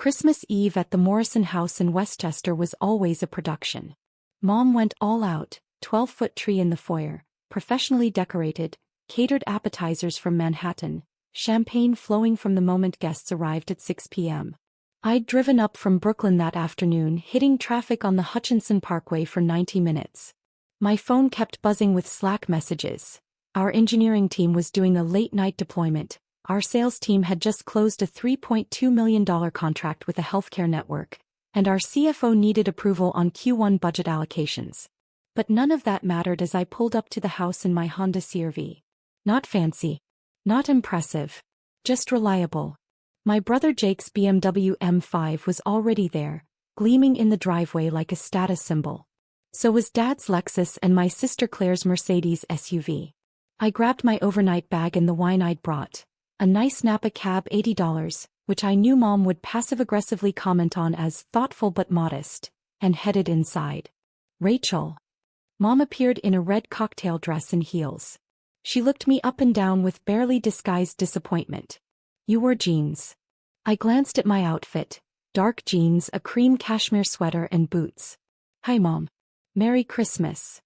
Christmas Eve at the Morrison House in Westchester was always a production. Mom went all out, 12-foot tree in the foyer, professionally decorated, catered appetizers from Manhattan, champagne flowing from the moment guests arrived at 6 p.m. I'd driven up from Brooklyn that afternoon, hitting traffic on the Hutchinson Parkway for 90 minutes. My phone kept buzzing with Slack messages. Our engineering team was doing a late-night deployment. Our sales team had just closed a $3.2 million contract with a healthcare network, and our CFO needed approval on Q1 budget allocations. But none of that mattered as I pulled up to the house in my Honda CR-V. Not fancy. Not impressive. Just reliable. My brother Jake's BMW M5 was already there, gleaming in the driveway like a status symbol. So was Dad's Lexus and my sister Claire's Mercedes SUV. I grabbed my overnight bag and the wine I'd brought. A nice Napa cab, $80, which I knew Mom would passive-aggressively comment on as thoughtful but modest, and headed inside. Rachel. Mom appeared in a red cocktail dress and heels. She looked me up and down with barely disguised disappointment. You wore jeans. I glanced at my outfit. Dark jeans, a cream cashmere sweater and boots. Hi Mom. Merry Christmas.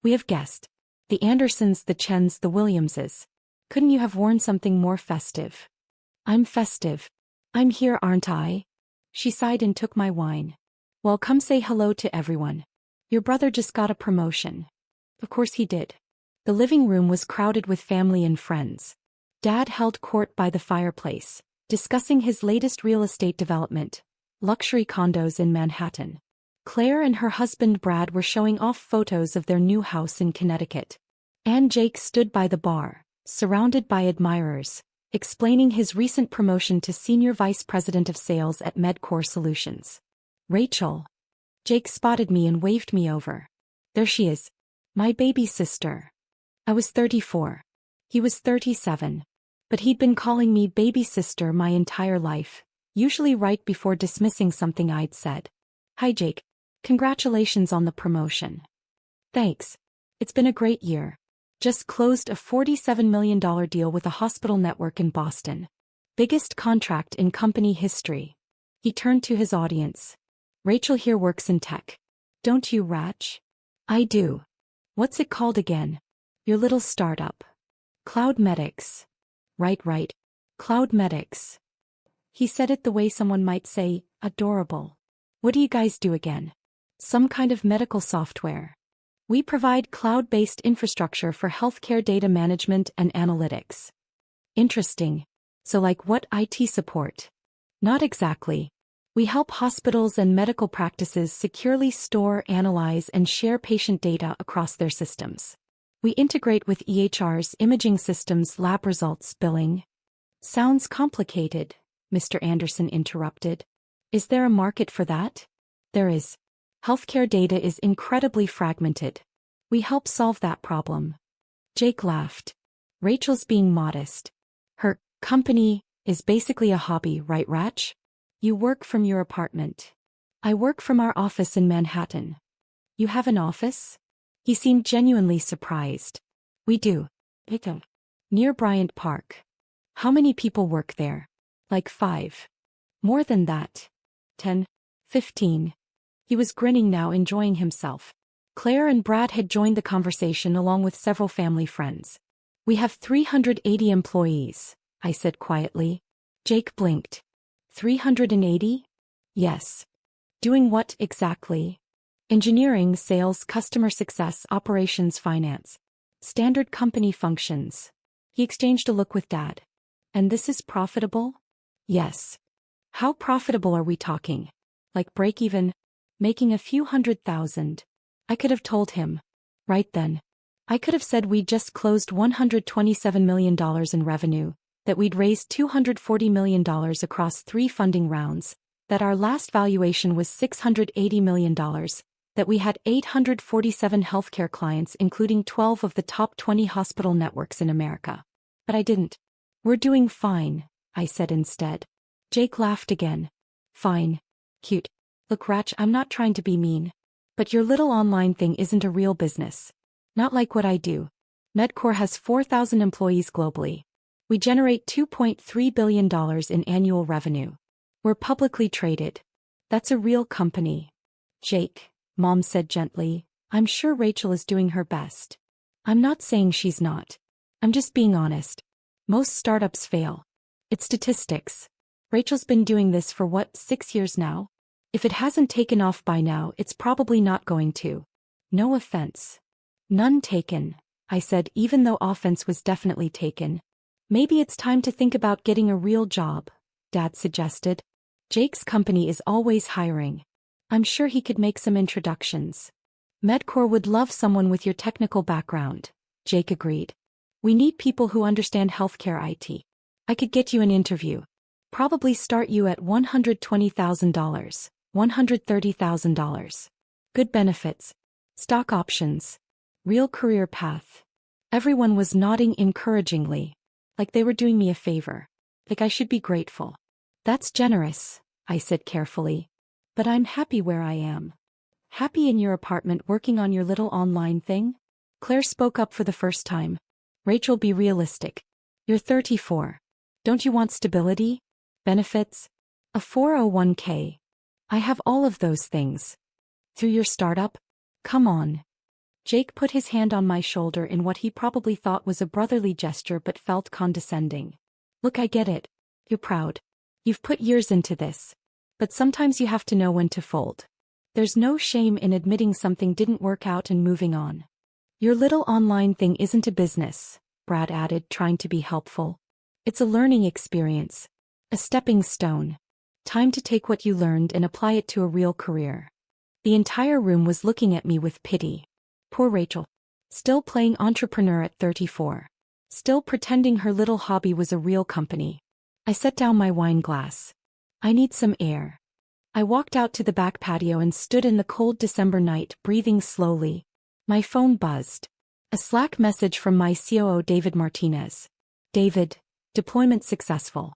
We have guests. The Andersons, the Chens, the Williamses. Couldn't you have worn something more festive? I'm festive. I'm here, aren't I? She sighed and took my wine. Well, come say hello to everyone. Your brother just got a promotion. Of course he did. The living room was crowded with family and friends. Dad held court by the fireplace, discussing his latest real estate development, luxury condos in Manhattan. Claire and her husband Brad were showing off photos of their new house in Connecticut. And Jake stood by the bar, surrounded by admirers, explaining his recent promotion to Senior Vice President of Sales at MedCore Solutions. Rachel. Jake spotted me and waved me over. There she is. My baby sister. I was 34. He was 37. But he'd been calling me baby sister my entire life, usually right before dismissing something I'd said. Hi Jake. Congratulations on the promotion. Thanks. It's been a great year. Just closed a $47 million deal with a hospital network in Boston. Biggest contract in company history. He turned to his audience. Rachel here works in tech. Don't you, Rach? I do. What's it called again? Your little startup. Cloudmedix. Right. Cloudmedix. He said it the way someone might say, adorable. What do you guys do again? Some kind of medical software. We provide cloud-based infrastructure for healthcare data management and analytics. Interesting. So like what IT support? Not exactly. We help hospitals and medical practices securely store, analyze, and share patient data across their systems. We integrate with EHRs, imaging systems, lab results, billing. Sounds complicated, Mr. Anderson interrupted. Is there a market for that? There is. Healthcare data is incredibly fragmented. We help solve that problem. Jake laughed. Rachel's being modest. Her company is basically a hobby, right, Rach? You work from your apartment. I work from our office in Manhattan. You have an office? He seemed genuinely surprised. We do. Near Bryant Park. How many people work there? Like 5. More than that. 10. 15. He was grinning now, enjoying himself. Claire and Brad had joined the conversation along with several family friends. We have 380 employees, I said quietly. Jake blinked. 380? Yes. Doing what exactly? Engineering, sales, customer success, operations, finance. Standard company functions. He exchanged a look with Dad. And this is profitable? Yes. How profitable are we talking? Like break even? Making a few $100,000. I could have told him. Right then. I could have said we'd just closed $127 million in revenue, that we'd raised $240 million across 3 funding rounds, that our last valuation was $680 million, that we had 847 healthcare clients including 12 of the top 20 hospital networks in America. But I didn't. We're doing fine, I said instead. Jake laughed again. Fine. Cute. Look, Rach, I'm not trying to be mean. But your little online thing isn't a real business. Not like what I do. MedCore has 4,000 employees globally. We generate $2.3 billion in annual revenue. We're publicly traded. That's a real company. Jake, Mom said gently, I'm sure Rachel is doing her best. I'm not saying she's not. I'm just being honest. Most startups fail. It's statistics. Rachel's been doing this for 6 years now? If it hasn't taken off by now, it's probably not going to. No offense. None taken, I said, even though offense was definitely taken. Maybe it's time to think about getting a real job, Dad suggested. Jake's company is always hiring. I'm sure he could make some introductions. Medcore would love someone with your technical background, Jake agreed. We need people who understand healthcare IT. I could get you an interview. Probably start you at $120,000, $130,000. Good benefits. Stock options. Real career path. Everyone was nodding encouragingly. Like they were doing me a favor. Like I should be grateful. That's generous, I said carefully. But I'm happy where I am. Happy in your apartment working on your little online thing? Claire spoke up for the first time. Rachel, be realistic. You're 34. Don't you want stability? Benefits? A 401k? I have all of those things. Through your startup? Come on. Jake put his hand on my shoulder in what he probably thought was a brotherly gesture but felt condescending. Look, I get it. You're proud. You've put years into this. But sometimes you have to know when to fold. There's no shame in admitting something didn't work out and moving on. Your little online thing isn't a business, Brad added, trying to be helpful. It's a learning experience. A stepping stone. Time to take what you learned and apply it to a real career. The entire room was looking at me with pity. Poor Rachel. Still playing entrepreneur at 34. Still pretending her little hobby was a real company. I set down my wine glass. I need some air. I walked out to the back patio and stood in the cold December night, breathing slowly. My phone buzzed. A Slack message from my COO David Martinez. David, deployment successful.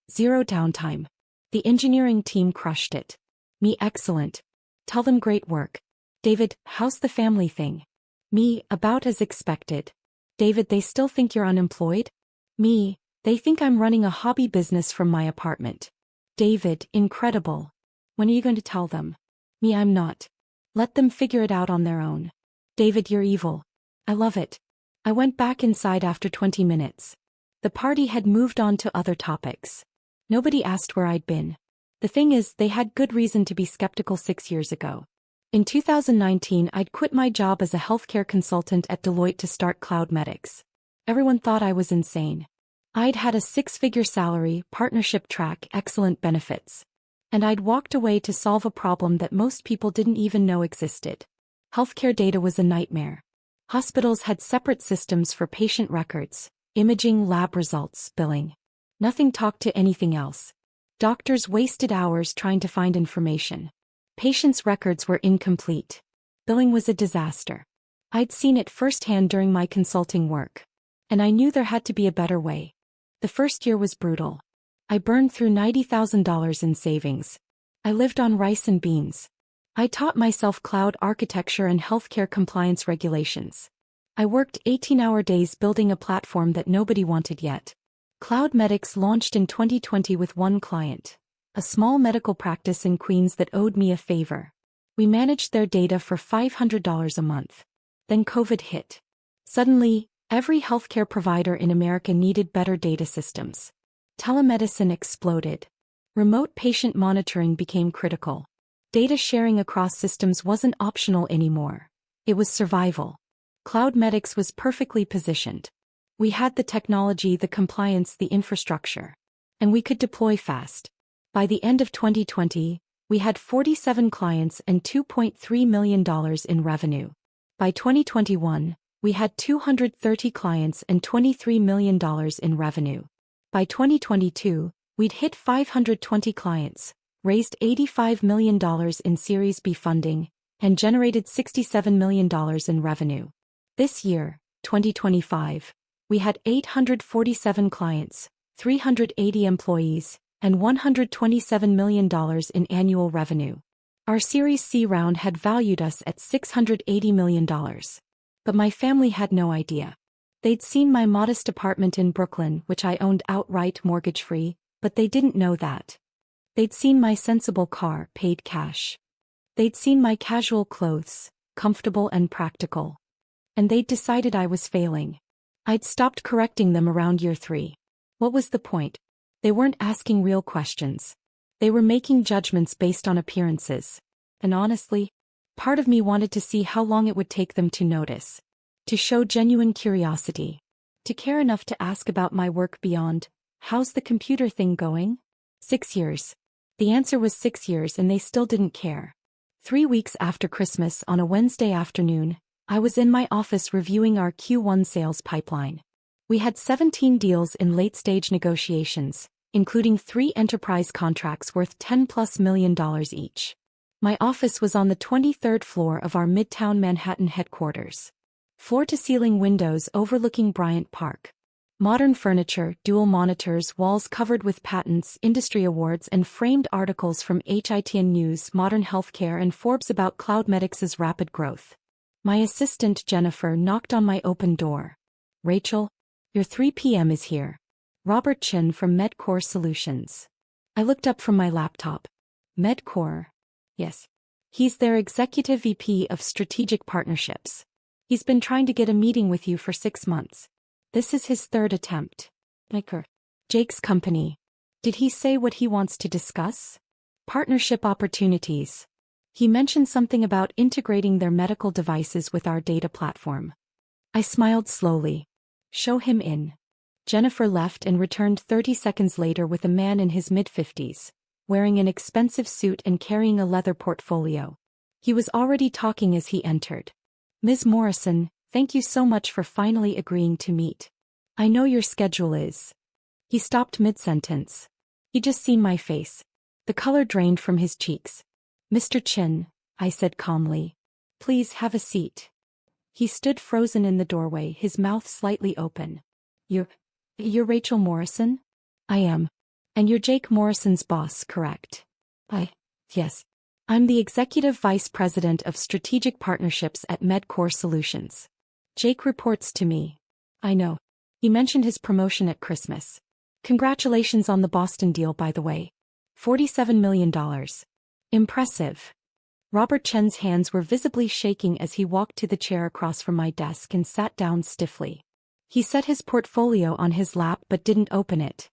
0 downtime. The engineering team crushed it. Me, excellent. Tell them great work. David, how's the family thing? Me, about as expected. David, they still think you're unemployed? Me, they think I'm running a hobby business from my apartment. David, incredible. When are you going to tell them? Me, I'm not. Let them figure it out on their own. David, you're evil. I love it. I went back inside after 20 minutes. The party had moved on to other topics. Nobody asked where I'd been. The thing is, they had good reason to be skeptical 6 years ago. In 2019, I'd quit my job as a healthcare consultant at Deloitte to start CloudMedix. Everyone thought I was insane. I'd had a 6-figure salary, partnership track, excellent benefits. And I'd walked away to solve a problem that most people didn't even know existed. Healthcare data was a nightmare. Hospitals had separate systems for patient records, imaging, lab results, billing. Nothing talked to anything else. Doctors wasted hours trying to find information. Patients' records were incomplete. Billing was a disaster. I'd seen it firsthand during my consulting work. And I knew there had to be a better way. The first year was brutal. I burned through $90,000 in savings. I lived on rice and beans. I taught myself cloud architecture and healthcare compliance regulations. I worked 18-hour days building a platform that nobody wanted yet. CloudMedix launched in 2020 with one client, a small medical practice in Queens that owed me a favor. We managed their data for $500 a month. Then COVID hit. Suddenly, every healthcare provider in America needed better data systems. Telemedicine exploded. Remote patient monitoring became critical. Data sharing across systems wasn't optional anymore. It was survival. CloudMedix was perfectly positioned. We had the technology, the compliance, the infrastructure. And we could deploy fast. By the end of 2020, we had 47 clients and $2.3 million in revenue. By 2021, we had 230 clients and $23 million in revenue. By 2022, we'd hit 520 clients, raised $85 million in Series B funding, and generated $67 million in revenue. This year, 2025, we had 847 clients, 380 employees, and $127 million in annual revenue. Our Series C round had valued us at $680 million. But my family had no idea. They'd seen my modest apartment in Brooklyn, which I owned outright mortgage-free, but they didn't know that. They'd seen my sensible car, paid cash. They'd seen my casual clothes, comfortable and practical. And they'd decided I was failing. I'd stopped correcting them around year 3. What was the point? They weren't asking real questions. They were making judgments based on appearances. And honestly, part of me wanted to see how long it would take them to notice. To show genuine curiosity. To care enough to ask about my work beyond, how's the computer thing going? 6 years. The answer was 6 years and they still didn't care. 3 weeks after Christmas on a Wednesday afternoon, I was in my office reviewing our Q1 sales pipeline. We had 17 deals in late-stage negotiations, including 3 enterprise contracts worth $10+ million each. My office was on the 23rd floor of our Midtown Manhattan headquarters. Floor-to-ceiling windows overlooking Bryant Park. Modern furniture, dual monitors, walls covered with patents, industry awards and framed articles from HITN News, Modern Healthcare and Forbes about Cloudmedix's rapid growth. My assistant Jennifer knocked on my open door. Rachel, your 3 p.m. is here. Robert Chin from MedCore Solutions. I looked up from my laptop. MedCore? Yes. He's their Executive VP of Strategic Partnerships. He's been trying to get a meeting with you for 6 months. This is his 3rd attempt. MedCore. Jake's company. Did he say what he wants to discuss? Partnership opportunities. He mentioned something about integrating their medical devices with our data platform. I smiled slowly. Show him in. Jennifer left and returned 30 seconds later with a man in his mid-50s, wearing an expensive suit and carrying a leather portfolio. He was already talking as he entered. Ms. Morrison, thank you so much for finally agreeing to meet. I know your schedule is. He stopped mid-sentence. He'd just seen my face. The color drained from his cheeks. Mr. Chin, I said calmly. Please have a seat. He stood frozen in the doorway, his mouth slightly open. You're Rachel Morrison? I am. And you're Jake Morrison's boss, correct? Yes. I'm the Executive Vice President of Strategic Partnerships at MedCore Solutions. Jake reports to me. I know. He mentioned his promotion at Christmas. Congratulations on the Boston deal, by the way. $47 million. Impressive. Robert Chen's hands were visibly shaking as he walked to the chair across from my desk and sat down stiffly. He set his portfolio on his lap but didn't open it.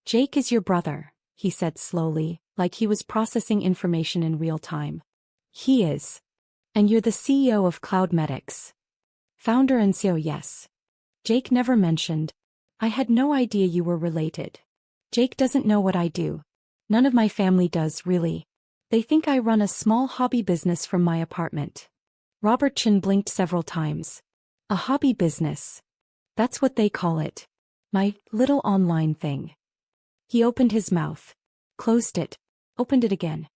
Jake is your brother, he said slowly, like he was processing information in real time. He is. And you're the CEO of Cloudmedix. Founder and CEO, yes. Jake never mentioned. I had no idea you were related. Jake doesn't know what I do. None of my family does, really. They think I run a small hobby business from my apartment. Robert Chin blinked several times. A hobby business. That's what they call it. My little online thing. He opened his mouth. Closed it. Opened it again.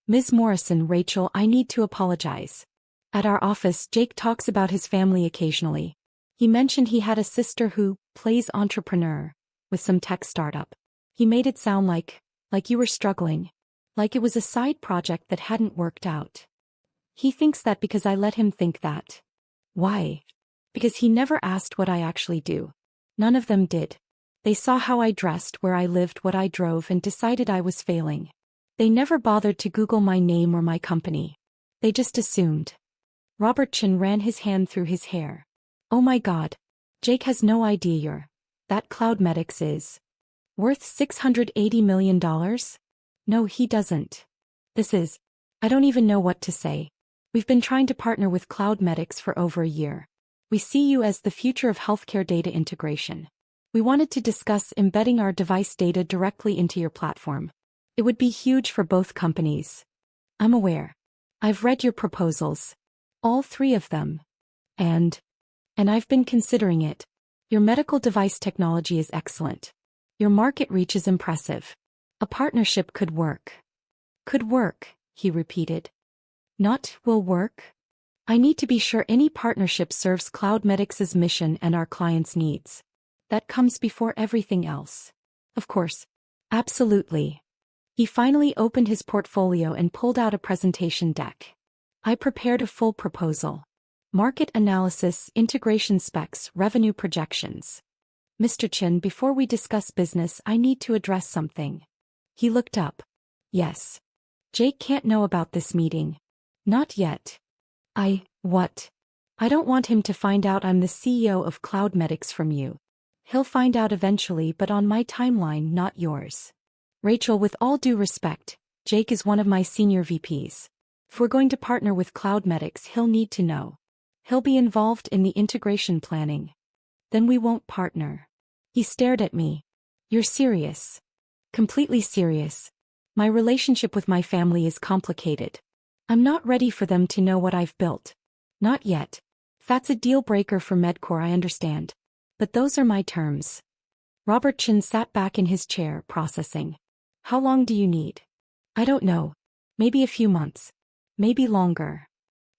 Ms. Morrison, Rachel, I need to apologize. At our office, Jake talks about his family occasionally. He mentioned he had a sister who plays entrepreneur with some tech startup. He made it sound like you were struggling. Like it was a side project that hadn't worked out. He thinks that because I let him think that. Why? Because he never asked what I actually do. None of them did. They saw how I dressed, where I lived, what I drove, and decided I was failing. They never bothered to Google my name or my company. They just assumed. Robert Chin ran his hand through his hair. Oh my God. Jake has no idea that Cloudmedix is worth $680 million? No, he doesn't. I don't even know what to say. We've been trying to partner with Cloudmedix for over a year. We see you as the future of healthcare data integration. We wanted to discuss embedding our device data directly into your platform. It would be huge for both companies. I'm aware. I've read your proposals. All 3 of them. And I've been considering it. Your medical device technology is excellent. Your market reach is impressive. A partnership could work. Could work, he repeated. Not will work? I need to be sure any partnership serves Cloudmedix's mission and our clients' needs. That comes before everything else. Of course. Absolutely. He finally opened his portfolio and pulled out a presentation deck. I prepared a full proposal. Market analysis, integration specs, revenue projections. Mr. Chin, before we discuss business, I need to address something. He looked up. Yes. Jake can't know about this meeting. Not yet. What? I don't want him to find out I'm the CEO of CloudMedics from you. He'll find out eventually, but on my timeline, not yours. Rachel, with all due respect, Jake is one of my senior VPs. If we're going to partner with CloudMedics, he'll need to know. He'll be involved in the integration planning. Then we won't partner. He stared at me. You're serious? Completely serious. My relationship with my family is complicated. I'm not ready for them to know what I've built. Not yet. That's a deal breaker for Medcore, I understand. But those are my terms. Robert Chin sat back in his chair, processing. How long do you need? I don't know. Maybe a few months. Maybe longer.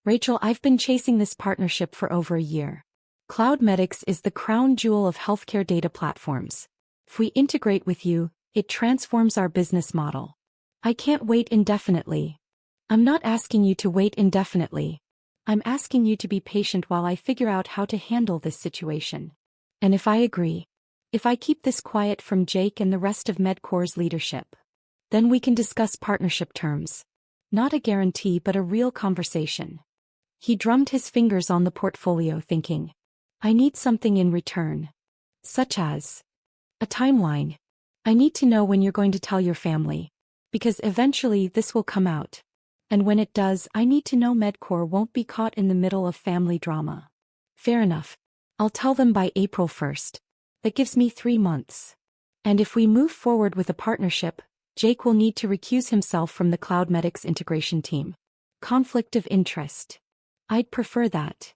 Rachel, I've been chasing this partnership for over a year. CloudMedics is the crown jewel of healthcare data platforms. If we integrate with you, it transforms our business model. I can't wait indefinitely. I'm not asking you to wait indefinitely. I'm asking you to be patient while I figure out how to handle this situation. And if I agree, if I keep this quiet from Jake and the rest of Medcore's leadership, then we can discuss partnership terms. Not a guarantee, but a real conversation. He drummed his fingers on the portfolio, thinking, I need something in return. Such as a timeline. I need to know when you're going to tell your family, because eventually this will come out. And when it does, I need to know Medcore won't be caught in the middle of family drama. Fair enough. I'll tell them by April 1st. That gives me 3 months. And if we move forward with a partnership, Jake will need to recuse himself from the CloudMedics integration team. Conflict of interest. I'd prefer that.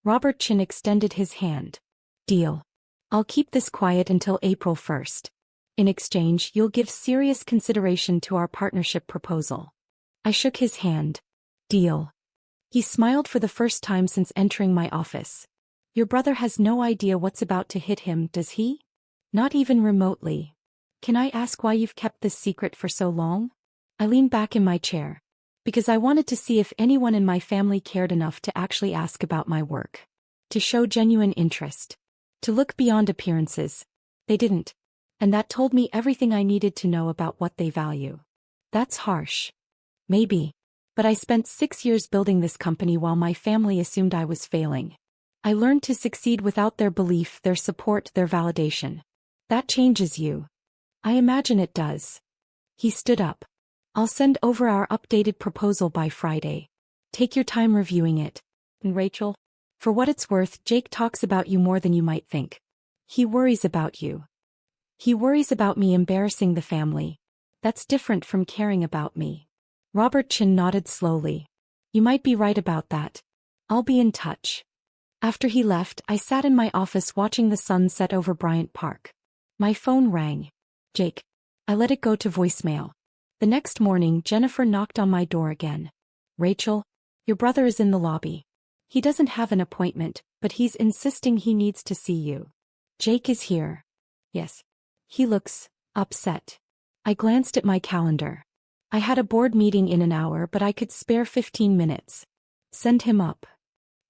Robert Chin extended his hand. Deal. I'll keep this quiet until April 1st. In exchange, you'll give serious consideration to our partnership proposal. I shook his hand. Deal. He smiled for the first time since entering my office. Your brother has no idea what's about to hit him, does he? Not even remotely. Can I ask why you've kept this secret for so long? I leaned back in my chair. Because I wanted to see if anyone in my family cared enough to actually ask about my work. To show genuine interest. To look beyond appearances. They didn't. And that told me everything I needed to know about what they value. That's harsh. Maybe. But I spent 6 years building this company while my family assumed I was failing. I learned to succeed without their belief, their support, their validation. That changes you. I imagine it does. He stood up. I'll send over our updated proposal by Friday. Take your time reviewing it. And Rachel, for what it's worth, Jake talks about you more than you might think. He worries about you. He worries about me embarrassing the family. That's different from caring about me. Robert Chin nodded slowly. You might be right about that. I'll be in touch. After he left, I sat in my office watching the sun set over Bryant Park. My phone rang. Jake. I let it go to voicemail. The next morning, Jennifer knocked on my door again. Rachel, your brother is in the lobby. He doesn't have an appointment, but he's insisting he needs to see you. Jake is here. Yes. He looks upset. I glanced at my calendar. I had a board meeting in an hour, but I could spare 15 minutes. Send him up.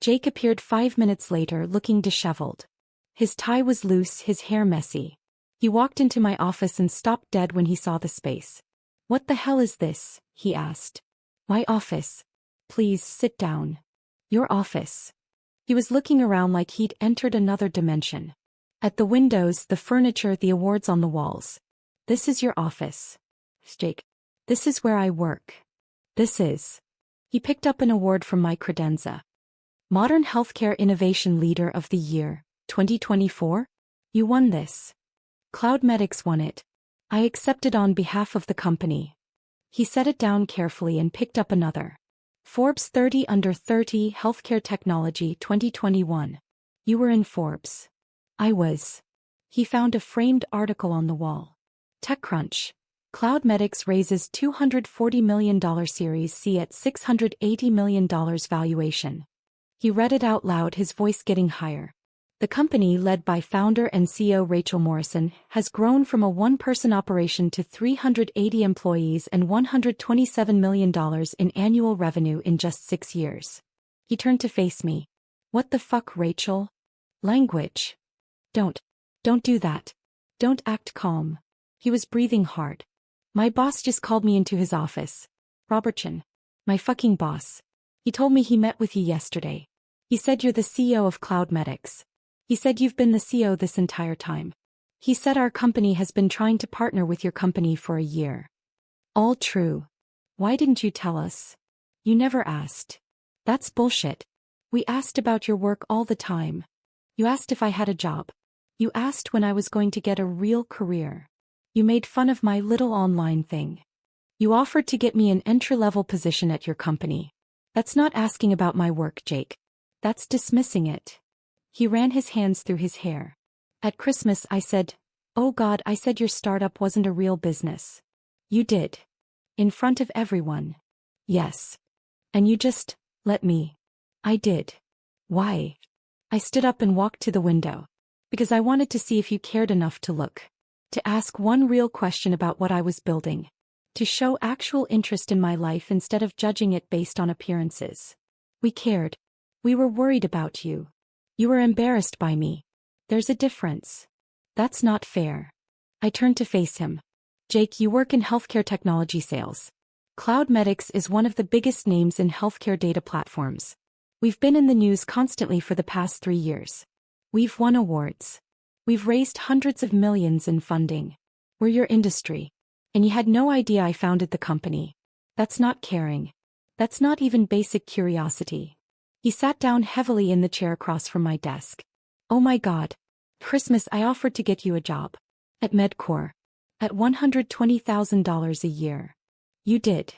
Jake appeared 5 minutes later, looking disheveled. His tie was loose, his hair messy. He walked into my office and stopped dead when he saw the space. What the hell is this? He asked. My office. Please sit down. Your office. He was looking around like he'd entered another dimension. At the windows, the furniture, the awards on the walls. This is your office. Jake. This is where I work. This is. He picked up an award from my credenza. Modern Healthcare Innovation Leader of the Year, 2024? You won this. CloudMedics won it. I accepted on behalf of the company. He set it down carefully and picked up another. Forbes 30 Under 30 Healthcare Technology 2021. You were in Forbes. I was. He found a framed article on the wall. TechCrunch. CloudMedics raises $240 million Series C at $680 million valuation. He read it out loud, his voice getting higher. The company, led by founder and CEO Rachel Morrison, has grown from a one-person operation to 380 employees and $127 million in annual revenue in just 6 years. He turned to face me. What the fuck, Rachel? Language. Don't do that. Don't act calm. He was breathing hard. My boss just called me into his office. Robertson. My fucking boss. He told me he met with you yesterday. He said you're the CEO of CloudMedics. He said you've been the CEO this entire time. He said our company has been trying to partner with your company for a year. All true. Why didn't you tell us? You never asked. That's bullshit. We asked about your work all the time. You asked if I had a job. You asked when I was going to get a real career. You made fun of my little online thing. You offered to get me an entry-level position at your company. That's not asking about my work, Jake. That's dismissing it. He ran his hands through his hair. At Christmas I said, oh God, I said your startup wasn't a real business. You did. In front of everyone. Yes. And you just let me. I did. Why? I stood up and walked to the window. Because I wanted to see if you cared enough to look. To ask one real question about what I was building. To show actual interest in my life instead of judging it based on appearances. We cared. We were worried about you. You were embarrassed by me. There's a difference. That's not fair. I turned to face him. Jake, you work in healthcare technology sales. CloudMedics is one of the biggest names in healthcare data platforms. We've been in the news constantly for the past 3 years. We've won awards. We've raised hundreds of millions in funding. We're your industry. And you had no idea I founded the company. That's not caring. That's not even basic curiosity. He sat down heavily in the chair across from my desk. Oh my God. Christmas I offered to get you a job. At Medcore. At $120,000 a year. You did.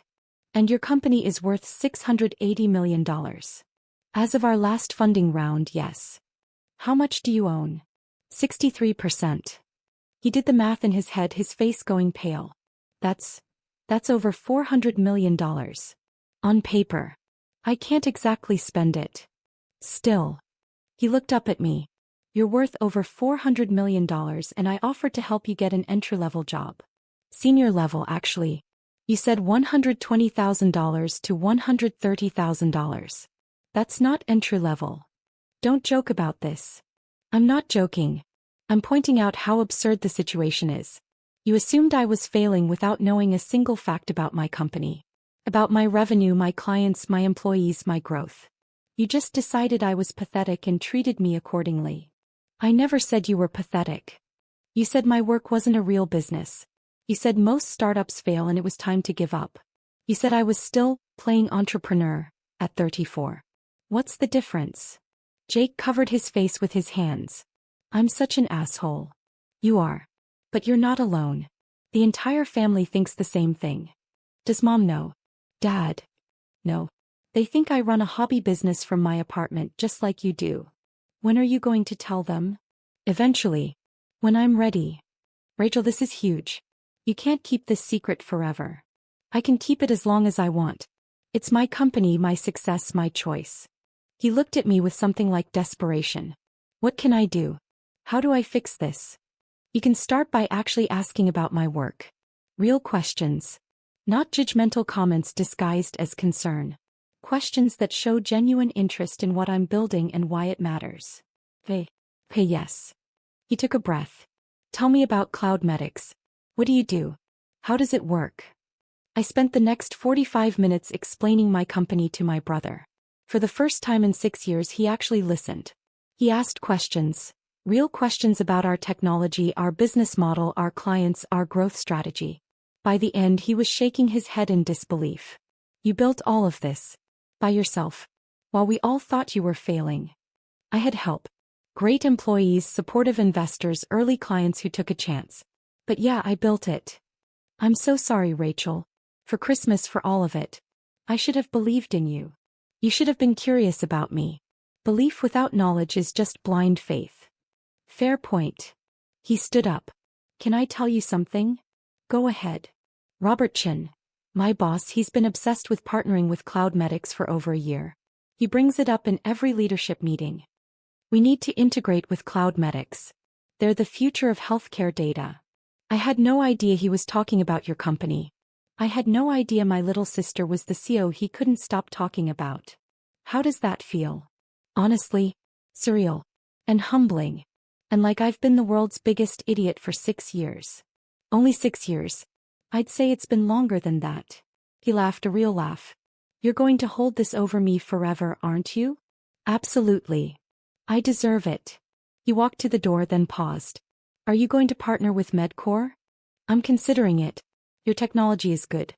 And your company is worth $680 million. As of our last funding round, yes. How much do you own? 63%. He did the math in his head, his face going pale. That's over $400 million. On paper. I can't exactly spend it. Still. He looked up at me. You're worth over $400 million and I offered to help you get an entry-level job. Senior level, actually. You said $120,000 to $130,000. That's not entry-level. Don't joke about this. I'm not joking. I'm pointing out how absurd the situation is. You assumed I was failing without knowing a single fact about my company. About my revenue, my clients, my employees, my growth. You just decided I was pathetic and treated me accordingly. I never said you were pathetic. You said my work wasn't a real business. You said most startups fail and it was time to give up. You said I was still playing entrepreneur at 34. What's the difference? Jake covered his face with his hands. I'm such an asshole. You are. But you're not alone. The entire family thinks the same thing. Does Mom know? Dad? No. They think I run a hobby business from my apartment just like you do. When are you going to tell them? Eventually. When I'm ready. Rachel, this is huge. You can't keep this secret forever. I can keep it as long as I want. It's my company, my success, my choice. He looked at me with something like desperation. What can I do? How do I fix this? You can start by actually asking about my work. Real questions. Not judgmental comments disguised as concern. Questions that show genuine interest in what I'm building and why it matters. Hey, yes. He took a breath. Tell me about CloudMedics. What do you do? How does it work? I spent the next 45 minutes explaining my company to my brother. For the first time in 6 years, he actually listened. He asked questions. Real questions about our technology, our business model, our clients, our growth strategy. By the end, he was shaking his head in disbelief. You built all of this. By yourself. While we all thought you were failing. I had help. Great employees, supportive investors, early clients who took a chance. But yeah, I built it. I'm so sorry, Rachel. For Christmas, for all of it. I should have believed in you. You should have been curious about me. Belief without knowledge is just blind faith. Fair point. He stood up. Can I tell you something? Go ahead. Robert Chin. My boss, he's been obsessed with partnering with CloudMedics for over a year. He brings it up in every leadership meeting. We need to integrate with CloudMedics. They're the future of healthcare data. I had no idea he was talking about your company. I had no idea my little sister was the CEO he couldn't stop talking about. How does that feel? Honestly, surreal. And humbling. And like I've been the world's biggest idiot for 6 years. Only 6 years. I'd say it's been longer than that. He laughed a real laugh. You're going to hold this over me forever, aren't you? Absolutely. I deserve it. He walked to the door then paused. Are you going to partner with Medcore? I'm considering it. Your technology is good.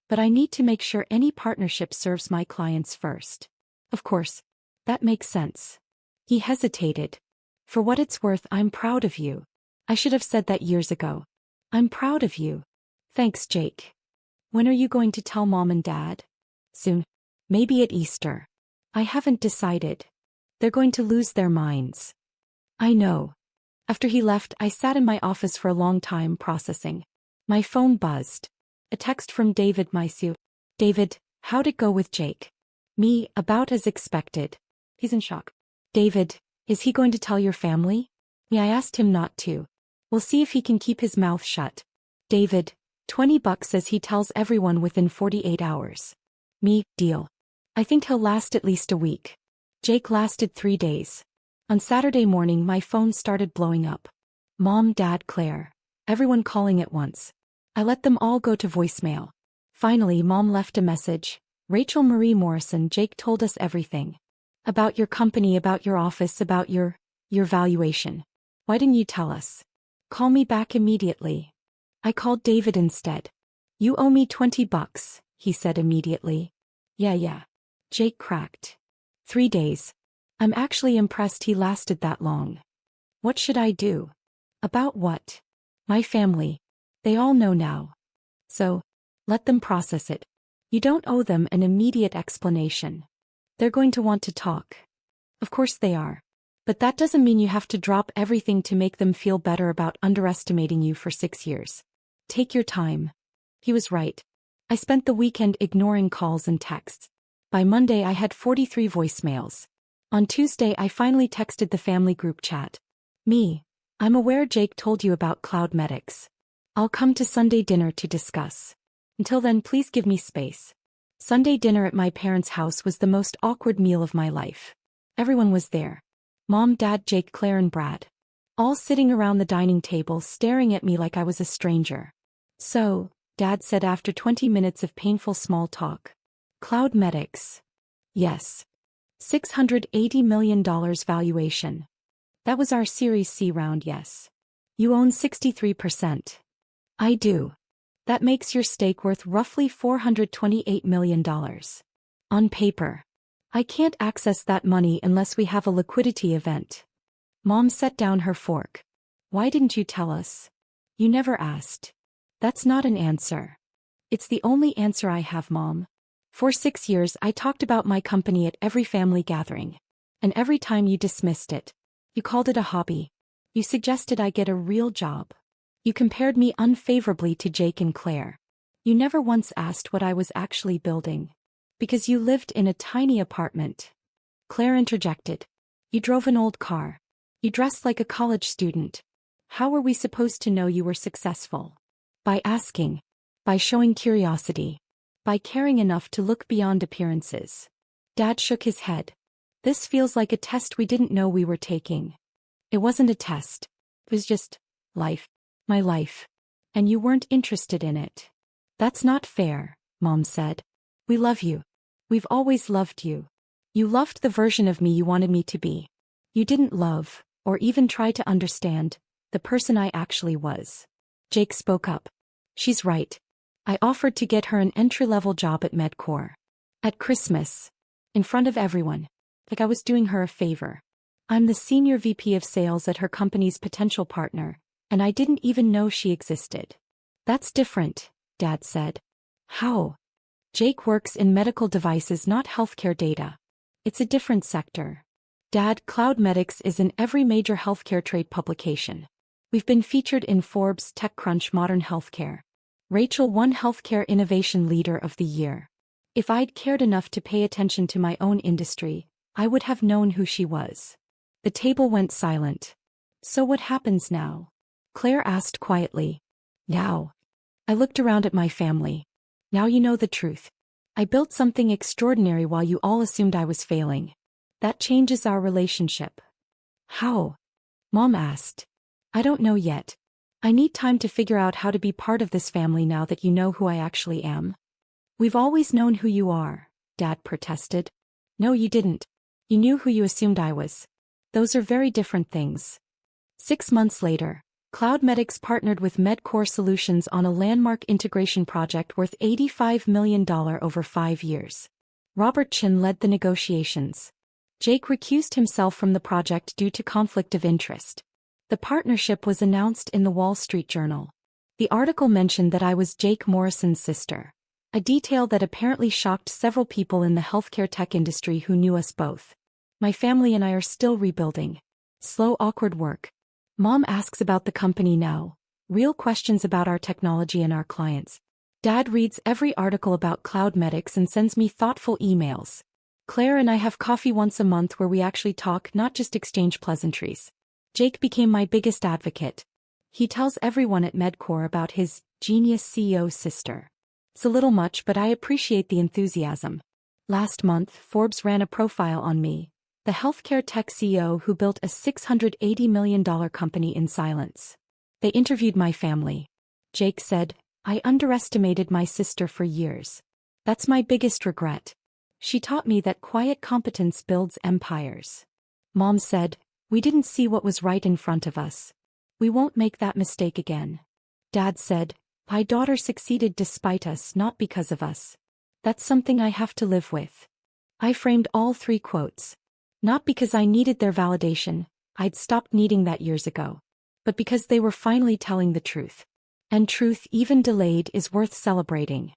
But I need to make sure any partnership serves my clients first. Of course. That makes sense. He hesitated. For what it's worth, I'm proud of you. I should have said that years ago. I'm proud of you. Thanks, Jake. When are you going to tell Mom and Dad? Soon. Maybe at Easter. I haven't decided. They're going to lose their minds. I know. After he left, I sat in my office for a long time processing. My phone buzzed. A text from David Mysu. David, how'd it go with Jake? Me, about as expected. He's in shock. David, is he going to tell your family? Me, I asked him not to. We'll see if he can keep his mouth shut. David, $20 says he tells everyone within 48 hours. Me, deal. I think he'll last at least a week. Jake lasted 3 days. On Saturday morning my phone started blowing up. Mom, Dad, Claire. Everyone calling at once. I let them all go to voicemail. Finally, Mom left a message. Rachel Marie Morrison, Jake told us everything. About your company, about your office, about your valuation. Why didn't you tell us? Call me back immediately. I called David instead. You owe me $20, he said immediately. Yeah. Jake cracked. 3 days. I'm actually impressed he lasted that long. What should I do? About what? My family. They all know now. So, let them process it. You don't owe them an immediate explanation. They're going to want to talk. Of course they are. But that doesn't mean you have to drop everything to make them feel better about underestimating you for 6 years. Take your time. He was right. I spent the weekend ignoring calls and texts. By Monday I had 43 voicemails. On Tuesday I finally texted the family group chat. Me. I'm aware Jake told you about Cloud Medics. I'll come to Sunday dinner to discuss. Until then, please give me space. Sunday dinner at my parents' house was the most awkward meal of my life. Everyone was there. Mom, Dad, Jake, Claire and Brad. All sitting around the dining table staring at me like I was a stranger. So, Dad said after 20 minutes of painful small talk. Cloud Medics. Yes. $680 million valuation. That was our Series C round, yes. You own 63%. I do. That makes your stake worth roughly $428 million. On paper. I can't access that money unless we have a liquidity event. Mom set down her fork. Why didn't you tell us? You never asked. That's not an answer. It's the only answer I have, Mom. For 6 years I talked about my company at every family gathering. And every time you dismissed it. You called it a hobby. You suggested I get a real job. You compared me unfavorably to Jake and Claire. You never once asked what I was actually building. Because you lived in a tiny apartment. Claire interjected. You drove an old car. You dressed like a college student. How were we supposed to know you were successful? By asking. By showing curiosity. By caring enough to look beyond appearances. Dad shook his head. This feels like a test we didn't know we were taking. It wasn't a test. It was just life. My life. And you weren't interested in it. That's not fair, Mom said. We love you. We've always loved you. You loved the version of me you wanted me to be. You didn't love, or even try to understand, the person I actually was. Jake spoke up. She's right. I offered to get her an entry-level job at Medcore. At Christmas. In front of everyone. Like I was doing her a favor. I'm the senior VP of sales at her company's potential partner. And I didn't even know she existed. That's different, Dad said. How? Jake works in medical devices, not healthcare data. It's a different sector. Dad, Cloud Medics is in every major healthcare trade publication. We've been featured in Forbes, TechCrunch, Modern Healthcare. Rachel won Healthcare Innovation Leader of the Year. If I'd cared enough to pay attention to my own industry, I would have known who she was. The table went silent. So what happens now? Claire asked quietly. Now. I looked around at my family. Now you know the truth. I built something extraordinary while you all assumed I was failing. That changes our relationship. How? Mom asked. I don't know yet. I need time to figure out how to be part of this family now that you know who I actually am. We've always known who you are, Dad protested. No, you didn't. You knew who you assumed I was. Those are very different things. 6 months later, CloudMedix partnered with Medcore Solutions on a landmark integration project worth $85 million over 5 years. Robert Chin led the negotiations. Jake recused himself from the project due to conflict of interest. The partnership was announced in the Wall Street Journal. The article mentioned that I was Jake Morrison's sister, a detail that apparently shocked several people in the healthcare tech industry who knew us both. My family and I are still rebuilding. Slow, awkward work. Mom asks about the company now. Real questions about our technology and our clients. Dad reads every article about CloudMedix and sends me thoughtful emails. Claire and I have coffee once a month where we actually talk, not just exchange pleasantries. Jake became my biggest advocate. He tells everyone at Medcore about his genius CEO sister. It's a little much, but I appreciate the enthusiasm. Last month, Forbes ran a profile on me, the healthcare tech CEO who built a $680 million company in silence. They interviewed my family. Jake said, I underestimated my sister for years. That's my biggest regret. She taught me that quiet competence builds empires. Mom said, we didn't see what was right in front of us. We won't make that mistake again. Dad said, my daughter succeeded despite us, not because of us. That's something I have to live with. I framed all 3 quotes. Not because I needed their validation, I'd stopped needing that years ago. But because they were finally telling the truth. And truth, even delayed, is worth celebrating.